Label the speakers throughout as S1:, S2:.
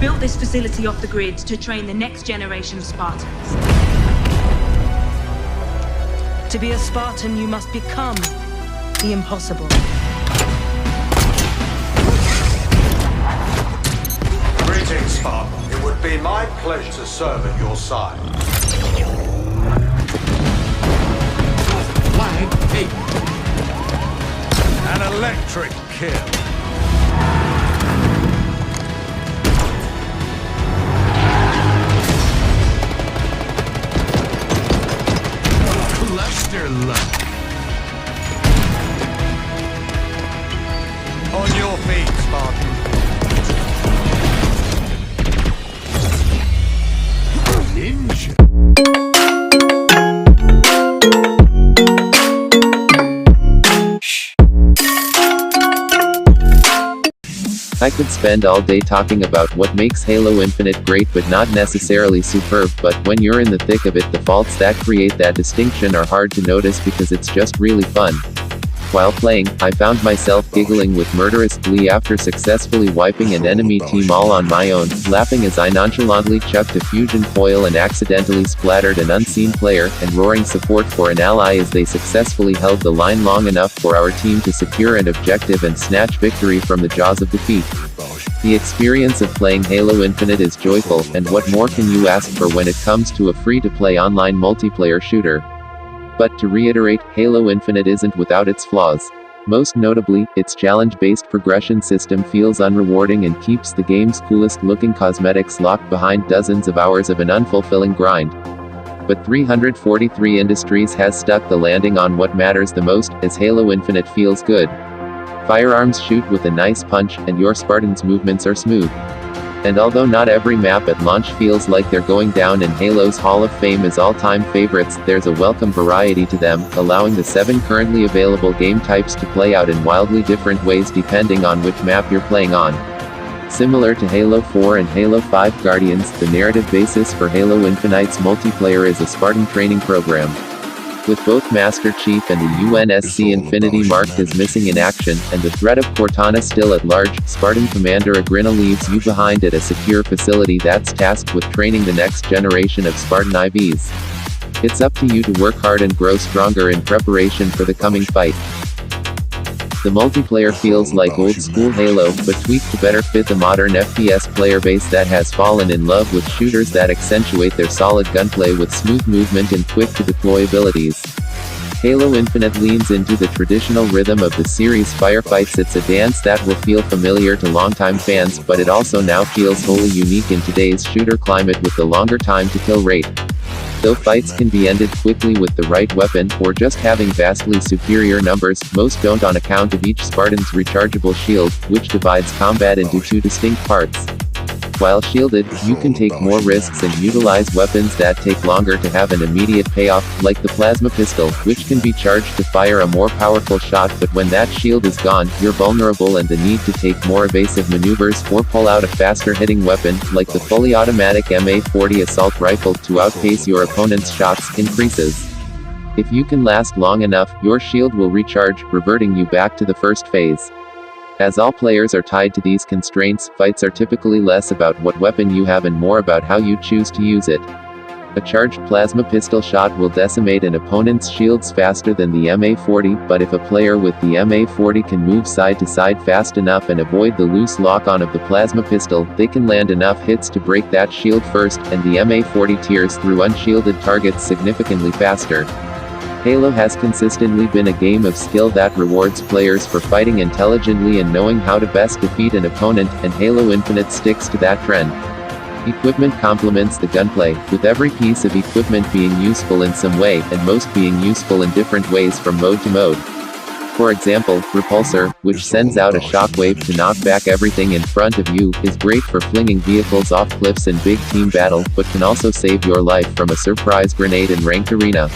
S1: built this facility off the grid to train the next generation of Spartans. To be a Spartan, you must become the impossible.
S2: Greetings, Spartan. It would be my pleasure to serve at your side.
S3: Flag 8. An electric kill. Cluster lunch.
S2: On your feet, Spartan.
S3: Ninja.
S4: I could spend all day talking about what makes Halo Infinite great but not necessarily superb, but when you're in the thick of it, the faults that create that distinction are hard to notice because it's just really fun. While playing, I found myself giggling with murderous glee after successfully wiping an enemy team all on my own, laughing as I nonchalantly chucked a fusion foil and accidentally splattered an unseen player, and roaring support for an ally as they successfully held the line long enough for our team to secure an objective and snatch victory from the jaws of defeat. The experience of playing Halo Infinite is joyful, and what more can you ask for when it comes to a free-to-play online multiplayer shooter? But to reiterate, Halo Infinite isn't without its flaws. Most notably, its challenge-based progression system feels unrewarding and keeps the game's coolest-looking cosmetics locked behind dozens of hours of an unfulfilling grind. But 343 Industries has stuck the landing on what matters the most, as Halo Infinite feels good. Firearms shoot with a nice punch, and your Spartan's movements are smooth. And although not every map at launch feels like they're going down in Halo's Hall of Fame as all-time favorites, there's a welcome variety to them, allowing the 7 currently available game types to play out in wildly different ways depending on which map you're playing on. Similar to Halo 4 and Halo 5 Guardians, the narrative basis for Halo Infinite's multiplayer is a Spartan training program. With both Master Chief and the UNSC Infinity marked as missing in action, and the threat of Cortana still at large, Spartan Commander Agrina leaves you behind at a secure facility that's tasked with training the next generation of Spartan IVs. It's up to you to work hard and grow stronger in preparation for the coming fight. The multiplayer feels like old-school Halo, but tweaked to better fit the modern FPS player base that has fallen in love with shooters that accentuate their solid gunplay with smooth movement and quick-to-deploy abilities. Halo Infinite leans into the traditional rhythm of the series' firefights. It's a dance that will feel familiar to longtime fans, but it also now feels wholly unique in today's shooter climate with the longer time-to-kill rate. Though fights can be ended quickly with the right weapon, or just having vastly superior numbers, most don't on account of each Spartan's rechargeable shield, which divides combat into 2 distinct parts. While shielded, you can take more risks and utilize weapons that take longer to have an immediate payoff, like the plasma pistol, which can be charged to fire a more powerful shot, but when that shield is gone, you're vulnerable and the need to take more evasive maneuvers or pull out a faster hitting weapon, like the fully automatic MA-40 assault rifle, to outpace your opponent's shots, increases. If you can last long enough, your shield will recharge, reverting you back to the first phase. As all players are tied to these constraints, fights are typically less about what weapon you have and more about how you choose to use it. A charged plasma pistol shot will decimate an opponent's shields faster than the MA-40, but if a player with the MA-40 can move side to side fast enough and avoid the loose lock-on of the plasma pistol, they can land enough hits to break that shield first, and the MA-40 tears through unshielded targets significantly faster. Halo has consistently been a game of skill that rewards players for fighting intelligently and knowing how to best defeat an opponent, and Halo Infinite sticks to that trend. Equipment complements the gunplay, with every piece of equipment being useful in some way, and most being useful in different ways from mode to mode. For example, Repulsor, which sends out a shockwave to knock back everything in front of you, is great for flinging vehicles off cliffs in big team battle, but can also save your life from a surprise grenade in ranked arena.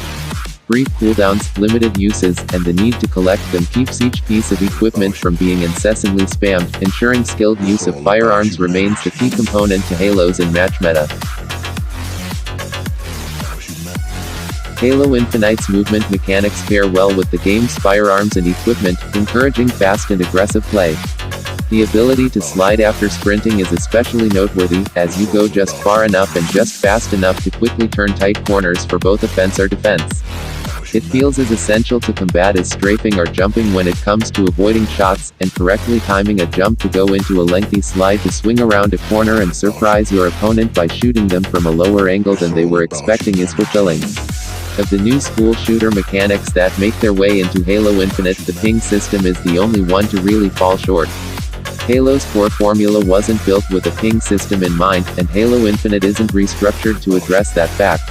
S4: Brief cooldowns, limited uses, and the need to collect them keeps each piece of equipment from being incessantly spammed, ensuring skilled use of firearms remains the key component to Halo's in-match meta. Halo Infinite's movement mechanics pair well with the game's firearms and equipment, encouraging fast and aggressive play. The ability to slide after sprinting is especially noteworthy, as you go just far enough and just fast enough to quickly turn tight corners for both offense or defense. It feels as essential to combat as strafing or jumping when it comes to avoiding shots, and correctly timing a jump to go into a lengthy slide to swing around a corner and surprise your opponent by shooting them from a lower angle than they were expecting is fulfilling. Of the new school shooter mechanics that make their way into Halo Infinite, the ping system is the only one to really fall short. Halo's core formula wasn't built with a ping system in mind, and Halo Infinite isn't restructured to address that fact.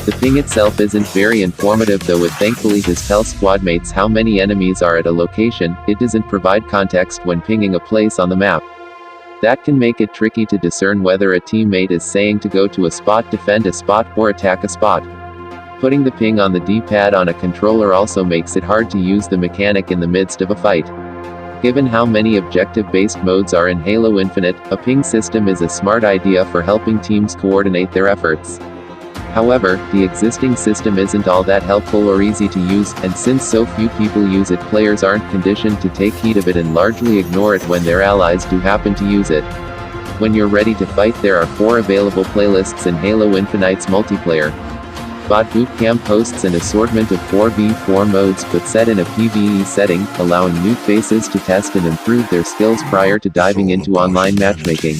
S4: The ping itself isn't very informative, though it thankfully does tell squadmates how many enemies are at a location. It doesn't provide context when pinging a place on the map. That can make it tricky to discern whether a teammate is saying to go to a spot, defend a spot, or attack a spot. Putting the ping on the D-pad on a controller also makes it hard to use the mechanic in the midst of a fight. Given how many objective-based modes are in Halo Infinite, a ping system is a smart idea for helping teams coordinate their efforts. However, the existing system isn't all that helpful or easy to use, and since so few people use it, players aren't conditioned to take heed of it and largely ignore it when their allies do happen to use it. When you're ready to fight, there are 4 available playlists in Halo Infinite's multiplayer. Bot Boot Camp hosts an assortment of 4v4 modes but set in a PvE setting, allowing new faces to test and improve their skills prior to diving into online matchmaking.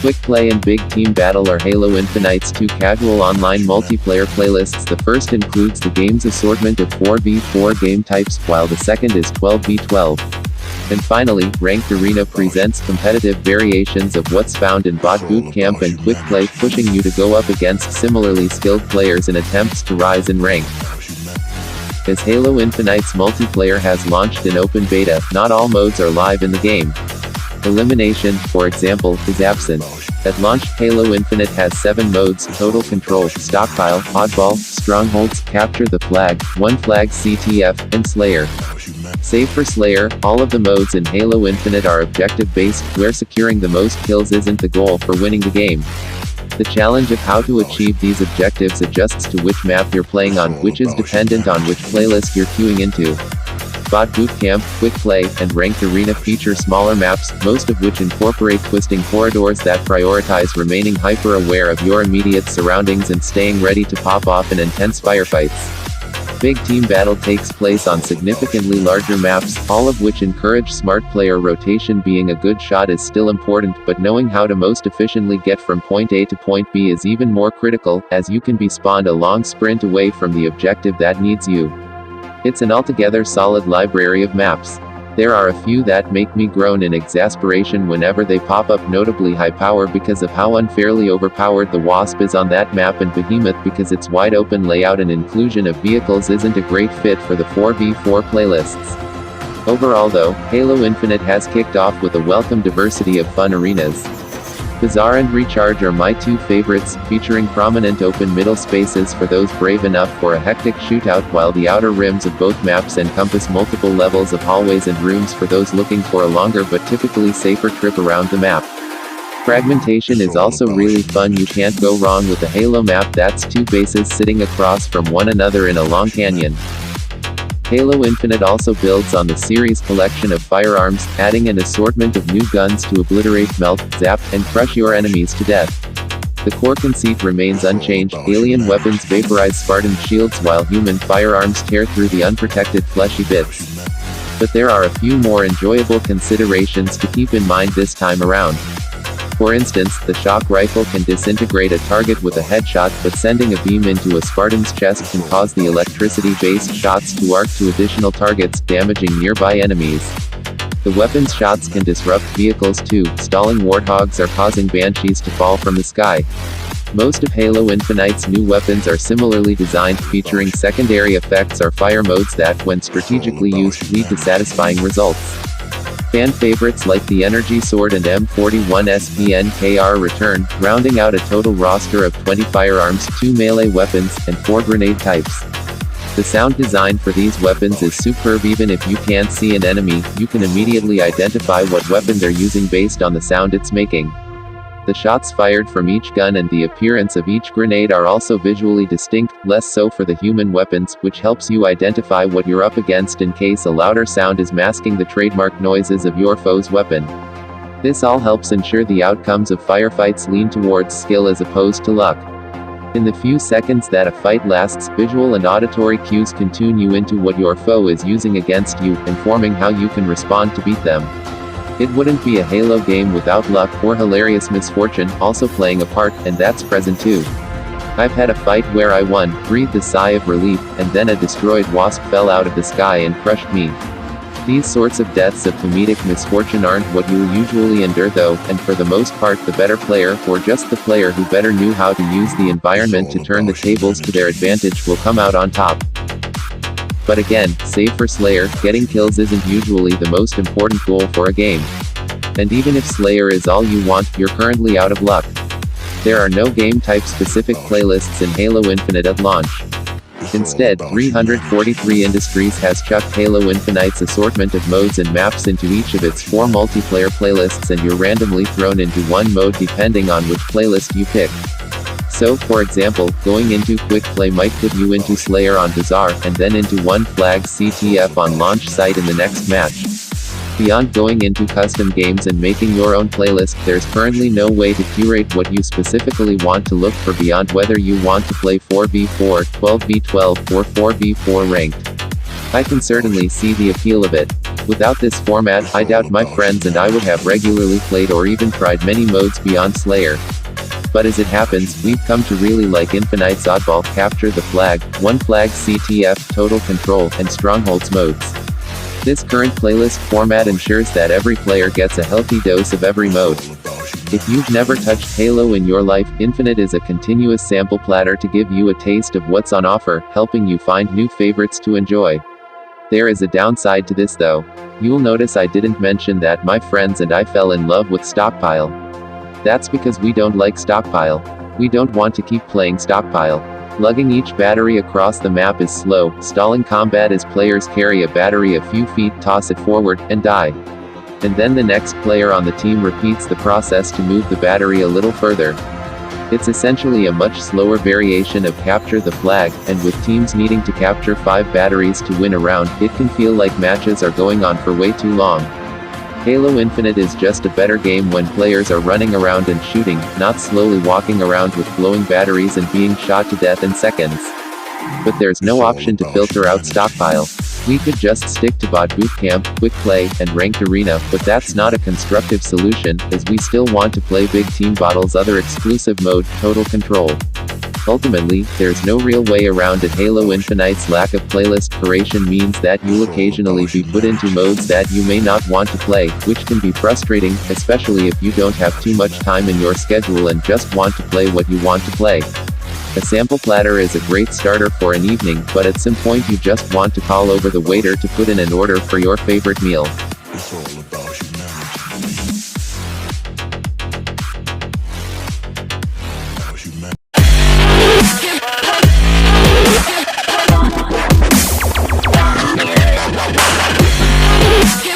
S4: Quick Play and Big Team Battle are Halo Infinite's 2 casual online multiplayer playlists. The first includes the game's assortment of 4v4 game types, while the second is 12v12. And finally, Ranked Arena presents competitive variations of what's found in Bot Boot Camp and Quick Play, pushing you to go up against similarly skilled players in attempts to rise in rank. As Halo Infinite's multiplayer has launched in open beta, not all modes are live in the game. Elimination, for example, is absent. At launch, Halo Infinite has 7 modes: Total Control, Stockpile, Oddball, Strongholds, Capture the Flag, One Flag CTF, and Slayer. Save for Slayer, all of the modes in Halo Infinite are objective-based, where securing the most kills isn't the goal for winning the game. The challenge of how to achieve these objectives adjusts to which map you're playing on, which is dependent on which playlist you're queuing into. Bot Boot Camp, Quick Play, and Ranked Arena feature smaller maps, most of which incorporate twisting corridors that prioritize remaining hyper-aware of your immediate surroundings and staying ready to pop off in intense firefights. Big Team Battle takes place on significantly larger maps, all of which encourage smart player rotation. Being a good shot is still important, but knowing how to most efficiently get from point A to point B is even more critical, as you can be spawned a long sprint away from the objective that needs you. It's an altogether solid library of maps. There are a few that make me groan in exasperation whenever they pop up, notably High Power because of how unfairly overpowered the Wasp is on that map, and Behemoth because its wide open layout and inclusion of vehicles isn't a great fit for the 4v4 playlists. Overall though, Halo Infinite has kicked off with a welcome diversity of fun arenas. Bazaar and Recharge are my 2 favorites, featuring prominent open middle spaces for those brave enough for a hectic shootout, while the outer rims of both maps encompass multiple levels of hallways and rooms for those looking for a longer but typically safer trip around the map. Fragmentation is also really fun. You can't go wrong with a Halo map that's 2 bases sitting across from one another in a long canyon. Halo Infinite also builds on the series' collection of firearms, adding an assortment of new guns to obliterate, melt, zap, and crush your enemies to death. The core conceit remains unchanged: alien weapons vaporize Spartan shields while human firearms tear through the unprotected fleshy bits. But there are a few more enjoyable considerations to keep in mind this time around. For instance, the shock rifle can disintegrate a target with a headshot, but sending a beam into a Spartan's chest can cause the electricity-based shots to arc to additional targets, damaging nearby enemies. The weapon's shots can disrupt vehicles too. Stalling warthogs are causing banshees to fall from the sky. Most of Halo Infinite's new weapons are similarly designed, featuring secondary effects or fire modes that, when strategically used, lead to satisfying results. Fan favorites like the Energy Sword and M41 SPNKR return, rounding out a total roster of 20 firearms, 2 melee weapons, and 4 grenade types. The sound design for these weapons is superb. Even if you can't see an enemy, you can immediately identify what weapon they're using based on the sound it's making. The shots fired from each gun and the appearance of each grenade are also visually distinct, less so for the human weapons, which helps you identify what you're up against in case a louder sound is masking the trademark noises of your foe's weapon. This all helps ensure the outcomes of firefights lean towards skill as opposed to luck. In the few seconds that a fight lasts, visual and auditory cues can tune you into what your foe is using against you, informing how you can respond to beat them. It wouldn't be a Halo game without luck or hilarious misfortune also playing a part, and that's present too. I've had a fight where I won, breathed a sigh of relief, and then a destroyed wasp fell out of the sky and crushed me. These sorts of deaths of comedic misfortune aren't what you'll usually endure though, and for the most part the better player, or just the player who better knew how to use the environment to turn the tables to their advantage, will come out on top. But again, save for Slayer, getting kills isn't usually the most important goal for a game. And even if Slayer is all you want, you're currently out of luck. There are no game-type specific playlists in Halo Infinite at launch. Instead, 343 Industries has chucked Halo Infinite's assortment of modes and maps into each of its 4 multiplayer playlists, and you're randomly thrown into one mode depending on which playlist you pick. So, for example, going into Quick Play might put you into Slayer on Bazaar, and then into One Flag CTF on launch site in the next match. Beyond going into custom games and making your own playlist, there's currently no way to curate what you specifically want to look for beyond whether you want to play 4v4, 12v12, or 4v4 ranked. I can certainly see the appeal of it. Without this format, I doubt my friends and I would have regularly played or even tried many modes beyond Slayer. But as it happens, we've come to really like Infinite's Oddball, Capture the Flag, One Flag CTF, Total Control, and Strongholds modes. This current playlist format ensures that every player gets a healthy dose of every mode. If you've never touched Halo in your life, Infinite is a continuous sample platter to give you a taste of what's on offer, helping you find new favorites to enjoy. There is a downside to this though. You'll notice I didn't mention that my friends and I fell in love with Stockpile. That's because we don't like Stockpile. We don't want to keep playing Stockpile. Lugging each battery across the map is slow, stalling combat as players carry a battery a few feet, toss it forward, and die. And then the next player on the team repeats the process to move the battery a little further. It's essentially a much slower variation of Capture the Flag, and with teams needing to capture 5 batteries to win a round, it can feel like matches are going on for way too long. Halo Infinite is just a better game when players are running around and shooting, not slowly walking around with glowing batteries and being shot to death in seconds. But there's no option to filter out Stockpile. We could just stick to Bot Boot Camp, Quick Play, and Ranked Arena, but that's not a constructive solution, as we still want to play Big Team Battle's other exclusive mode, Total Control. Ultimately, there's no real way around it. Halo Infinite's lack of playlist curation means that you'll occasionally be put into modes that you may not want to play, which can be frustrating, especially if you don't have too much time in your schedule and just want to play what you want to play. A sample platter is a great starter for an evening, but at some point you just want to call over the waiter to put in an order for your favorite meal.